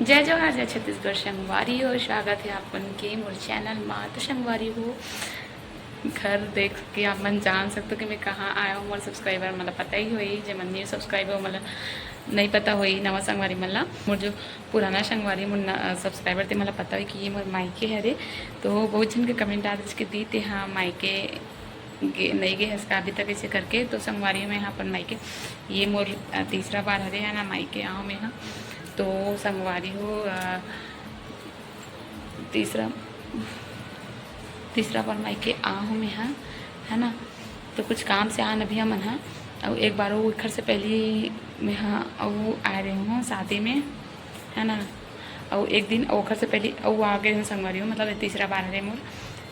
जय जोहार जय छत्तीसगढ़ संगवारी हो। स्वागत है आपन के मोर चैनल में। तो संगवारी हो घर देख के आप मन जान सकते हो कि मैं कहाँ आया हूँ। मोर सब्सक्राइबर मतलब पता ही होई, जो मन न्यू सब्सक्राइबर मतलब नहीं पता होई नवा संगवारी मतलब मोर जो पुराना संगवारी मोर सब्सक्राइबर थे मतलब पता हुई कि ये मोर मायके है रे। तो बहुत जन के कमेंट आते कि दी थे हाँ मायके नहीं गए हंस का अभी तक ऐसे करके। तो संगवारी में यहाँ पर मायके ये मोर तीसरा बार हरे है ना मायके आओ में यहाँ। तो संगवारी हो तीसरा बार मायके आ हूँ मैं यहाँ है ना। तो कुछ काम से आ नभिया मन हाँ और एक बार वो घर से पहले मैं हाँ और आ रही हूँ शादी में है ना। और एक दिन ओखर से पहले और आ गए हूँ संगवारी हूँ मतलब तीसरा बार हरे मोर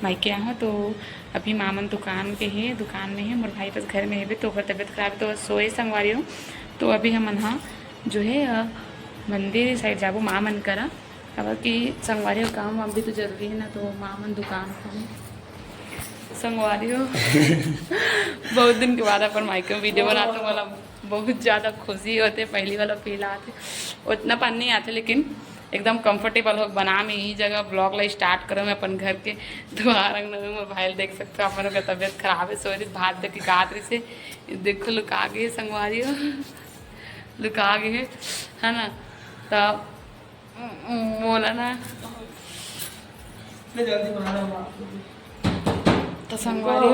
मायके आ हूँ। तो अभी मामन दुकान पे है, दुकान में है मोर भाई पास घर में है भी। तो ओकर तबीयत खराब है तो सोए संगवारी हूँ। तो अभी हम हाँ जो है मंदिर साइड जाबो माँ मन करा अब कि संगवारी हो काम वाम भी तो जरूरी है ना। तो माँ मन दुकान खोले संगवारी हो बहुत दिन के बाद अपन माइक में वीडियो बनाते मतलब बहुत ज़्यादा खुशी होते। पहली वाला फील आते उतना पन नहीं आते लेकिन एकदम कंफर्टेबल हो बना में यही जगह ब्लॉग ला स्टार्ट करो मैं अपन घर के द्वार में मोबाइल देख सकते हो। अपन का तबीयत खराब है सो रही भात देख के गात रही से देखो लुका गए संगवारी हो लुका गए है ना। तब बोला ना तो संगवारी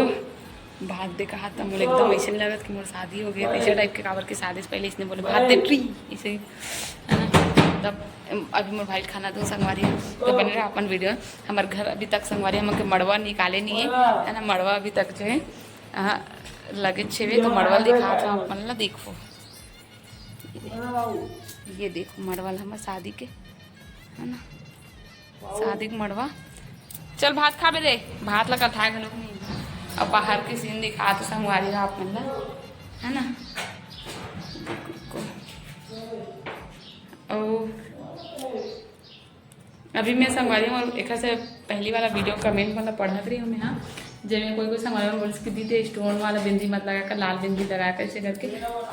भात दे कहा था मुझे एकदम ऐसे नहीं लगा कि मोर शादी हो गई ऐसे टाइप के काबर की शादी से पहले इसने बोले भात दे ट्री इसे है ना। तब अभी मोर भाई खाना दूँ संगवारी तो बन रहा अपन वीडियो। हमारे घर अभी तक संगवारी हम मड़वा निकाले नहीं है ना। मड़वा अभी तक जो है लगे छेवे तो मड़वा दिखा था अपन ला देखो ये देखो मड़वा हमारे शादी के है ना। शादी के मड़वा चल भात खा बे दे भात लगा था लोग नहीं। अब बाहर के सीन दिखा तो संगवारी आप मतलब है ना। और अभी मैं संगवारी हूँ और एक से पहली वाला वीडियो कमेंट मतलब पढ़त रही हूँ मैं हाँ। जब कोई संगवारी में बोल के दी थे स्टोन वाला बिंदी मत लगा कर लाल बिंदी लगा कर ऐसे करके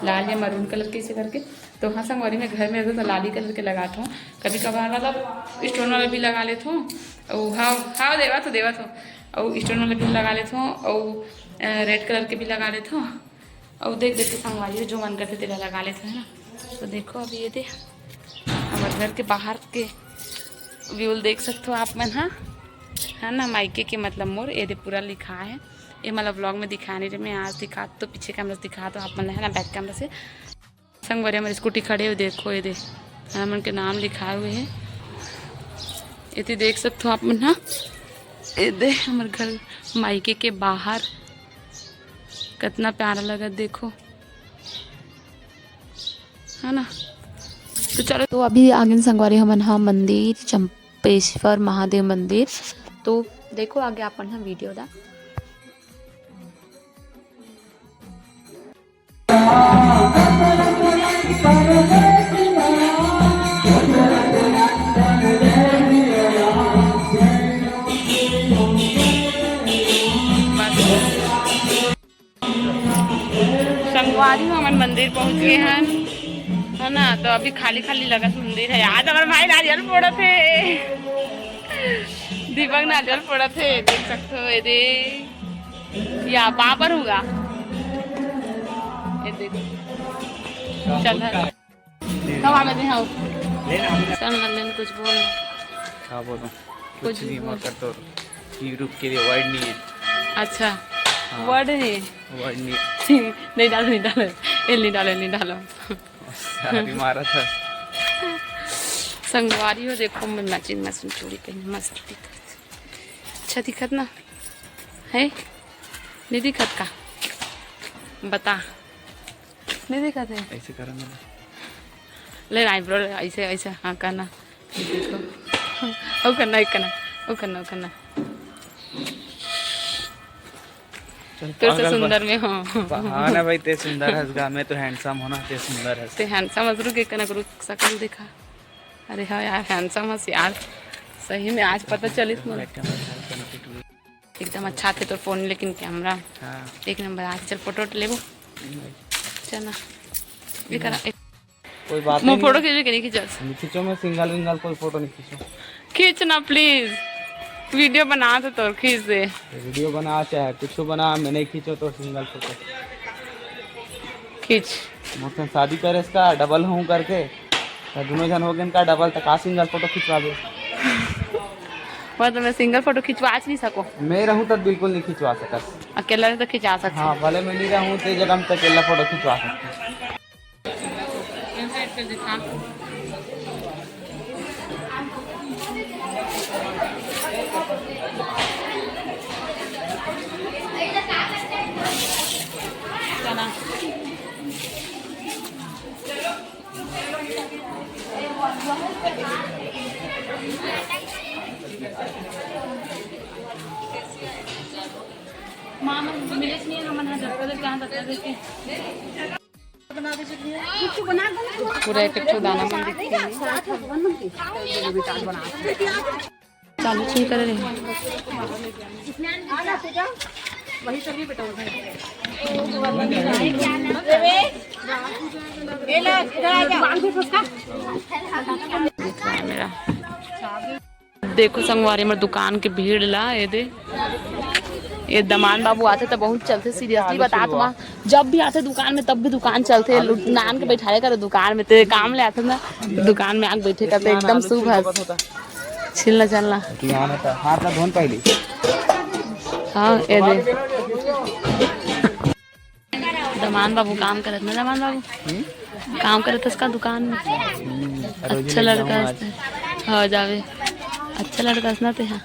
लाल या मरून कलर के ऐसे करके। तो हाँ संगवारी में घर में रहता तो लाली कलर के लगाता हूँ कभी कभार मतलब स्टोन वाला भी लगा लेता हूँ। और हाँ हाँ देवा तो और स्टोन वाला भी लगा लेता हूँ और रेड कलर के भी लगा लेता हूँ। और देख देख के संगवारी जो मन करते तेरा लगा लेते हैं ना। तो देखो अभी ये दे हमारे घर के बाहर के व्यू देख सकते हो आप मन हाँ है ना। मायके के मतलब मोर ये पूरा लिखा है ये मतलब ब्लॉग में दिखाने रहे मैं आज दिखा तो पीछे कैमरा से दिखा तो आप मन है ना बैक कैमरा से। संगवारी हमारी स्कूटी खड़े हुए देखो ये दे मन के नाम लिखाए हुए हैं ये देख सकते हो आप मन हाँ। ये दे हमारे घर मायके के बाहर कितना प्यारा लगा देखो है ना। तो चलो तो अभी आगे संगवारी हमन हा मंदिर चंपेश्वर महादेव मंदिर। तो देखो आगे अपन हा वीडियो दा संगवारी हमारे मंदिर पहुंच गए हैं है ना। तो अभी खाली खाली लगा मंदिर है। आज हमारे भाई नारियल फोड़ा थे दीपक नारियल फोड़ा थे देख सकते हो ये दे या वहां पर होगा ये देखो चल हवा में दे हाँ चल नंदन कुछ बोल हाँ बोलो कुछ कुछ नहीं बोल। मत कर तो यूट्यूब के लिए वर्ड नहीं है। अच्छा हाँ। वर्ड है वर्ड नहीं नहीं डालो नहीं डालो अभी मारा था संगवारी हो देखो मैं मैचिंग मैचिंग चूड़ी पहनी मस्त दिखत अच्छा दिखत ना है नहीं दिखत का बता नहीं दिखत है ऐसे करा मैंने ले आईब्रो ऐसे ऐसे हाँ करना देखो ओ करना एक करना ओ करना तो से सुंदर में हो हाँ ना भाई ते सुंदर हंसगा मैं तो हैंडसम होना ते सुंदर हंस ते हैंडसम अजरू के कना करू शकल दिखा। अरे हाँ यार हैंडसम हंस यार सही में आज पता चली मुझे एकदम अच्छा थे तो फोन लेकिन कैमरा हाँ एक नंबर आज चल फोटो ले वो चल ना ये करा कोई बात मैं नहीं। फोटो खींच के नहीं खींचा नहीं खींचो, मैं सिंगल विंगल कोई फोटो नहीं खींचो। खींचना प्लीज, वीडियो बना तो खींच दे। वीडियो बना चाहे कुछ बना, मैं नहीं खींचो तो सिंगल फोटो खींच। मुझसे शादी करे इसका डबल हूँ करके, तो दोनों जन हो गए इनका डबल, तक का सिंगल फोटो खिंचवा दो। मतलब मैं सिंगल फोटो खिंचवा नहीं सकूं? मैं रहूँ तब बिल्कुल नहीं खिंचवा सकता। अकेला तो खिंचा सकता। हाँ भले मैं नहीं रहूँ तो जगह में अकेला फोटो खिंचवा सकता। पूरा एक दाना चालू नहीं कर रहे। मेरा देखो संगवारी में दुकान के भीड़ ला ये दमान बाबू आते तो बहुत चलते। सीरियसली बता तुम, जब भी आते दुकान में तब भी दुकान चलते। नान के बैठाए कर दुकान में, तेरे काम ले आते ना दुकान में आग बैठे करते एकदम सुबह छिलना चलना। हाथ ना धोन पहले। हाँ ये दे दमान बाबू काम करत ना, दमान बाबू काम करत उसका दुकान में। अच्छा लड़का हाँ जावे, अच्छा लड़का ना ते। हाँ